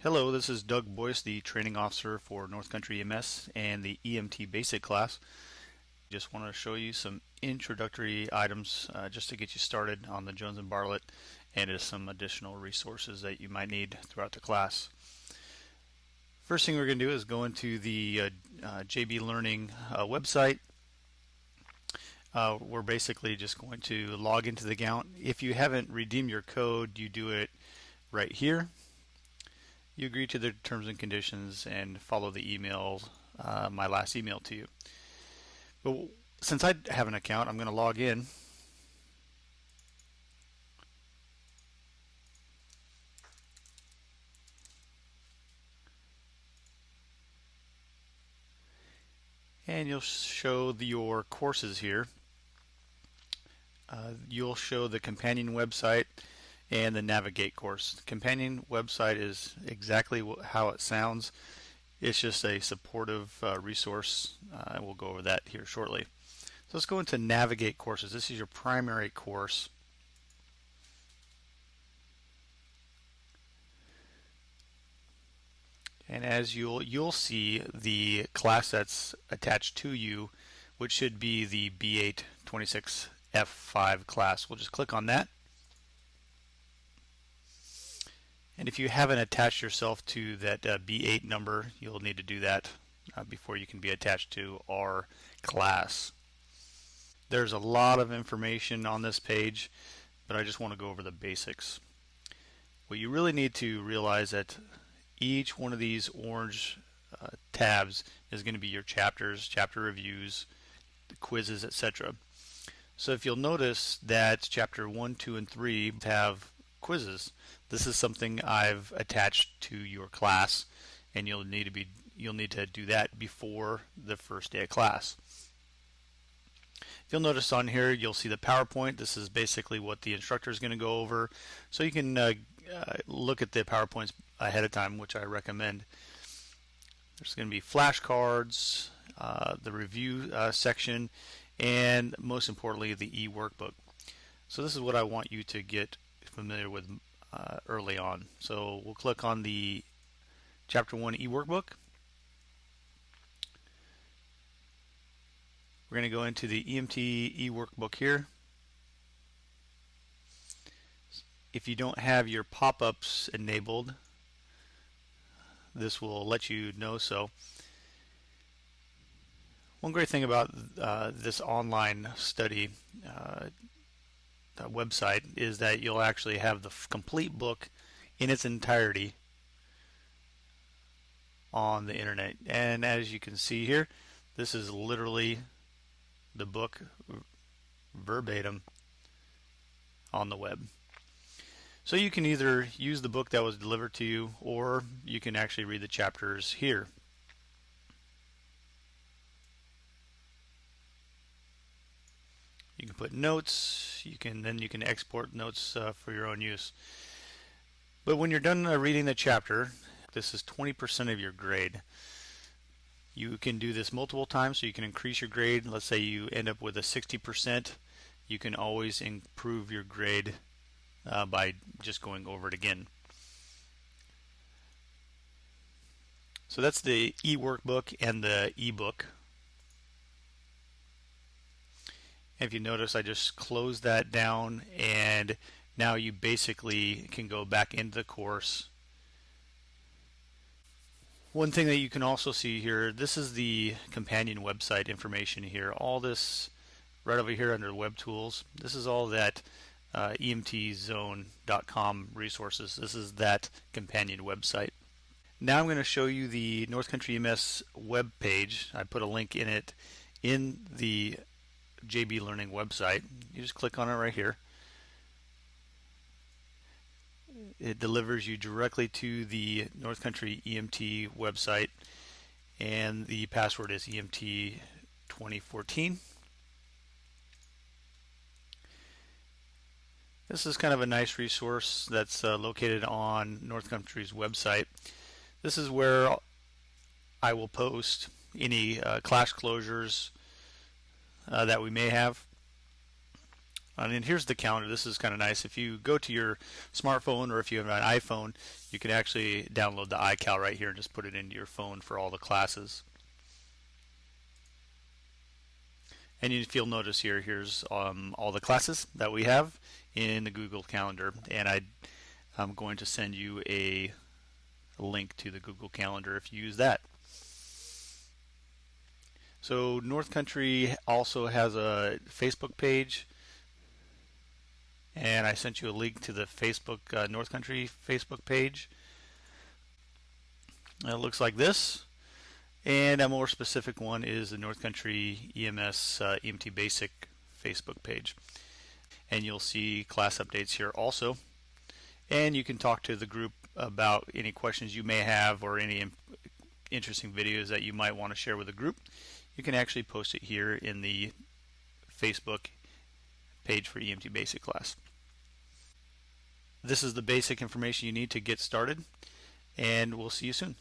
Hello, this is Doug Boyce, the training officer for North Country EMS and the EMT basic class. Just want to show you some introductory items just to get you started on the Jones and Bartlett, and some additional resources that you might need throughout the class. First thing we're going to do is go into the JBLearning website. We're basically just going to log into the account. If you haven't redeemed your code, you do it right here. You agree to the terms and conditions and follow the email, my last email to you. But since I have an account, I'm going to log in. And you'll show your courses here. You'll show the companion website and the Navigate course. The companion website is exactly how it sounds. It's just a supportive resource, and we'll go over that here shortly. So let's go into Navigate courses. This is your primary course. And as you'll see the class that's attached to you, which should be the B8 26F5 class. We'll just click on that. And if you haven't attached yourself to that B8 number, you'll need to do that before you can be attached to our class. There's a lot of information on this page, but I just want to go over the basics. What you really need to realize that each one of these orange tabs is going to be your chapters, chapter reviews, the quizzes, etc. So if you'll notice that chapter 1, 2, and 3 have quizzes. This is something I've attached to your class, and you'll need to do that before the first day of class. You'll notice on here you'll see the PowerPoint. This is basically what the instructor is going to go over, so you can look at the PowerPoints ahead of time, which I recommend. There's going to be flashcards, the review section, and most importantly the e-workbook. So this is what I want you to get familiar with early on. So we'll click on the Chapter 1 e-workbook. We're going to go into the EMT e-workbook here. If you don't have your pop-ups enabled, this will let you know so. One great thing about this online study website is that you'll actually have the complete book in its entirety on the internet. And as you can see here, this is literally the book verbatim on the web. So you can either use the book that was delivered to you, or you can actually read the chapters here. You can put notes. Then you can export notes for your own use. But when you're done reading the chapter, this is 20% of your grade. You can do this multiple times, so you can increase your grade. Let's say you end up with a 60%. You can always improve your grade by just going over it again. So that's the e-workbook and the e-book. If you notice, I just closed that down, and now you basically can go back into the course. One thing that you can also see here, this is the companion website information here. All this right over here under Web Tools, this is all that emtzone.com resources. This is that companion website. Now I'm going to show you the North Country EMS web page. I put a link in it in the JBLearning website. You just click on it right here. It delivers you directly to the North Country EMT website, and the password is EMT 2014. This is kind of a nice resource that's located on North Country's website. This is where I will post any class closures that we may have. And here's the calendar. This is kind of nice. If you go to your smartphone or if you have an iPhone, you can actually download the iCal right here and just put it into your phone for all the classes. And if you'll notice here, here's all the classes that we have in the Google Calendar. And I'm going to send you a link to the Google Calendar if you use that. So North Country also has a Facebook page, and I sent you a link to the Facebook North Country Facebook page. It looks like this. And a more specific one is the North Country EMS EMT Basic Facebook page. And you'll see class updates here also. And you can talk to the group about any questions you may have or any interesting videos that you might want to share with the group. You can actually post it here in the Facebook page for EMT Basic class. This is the basic information you need to get started, and we'll see you soon.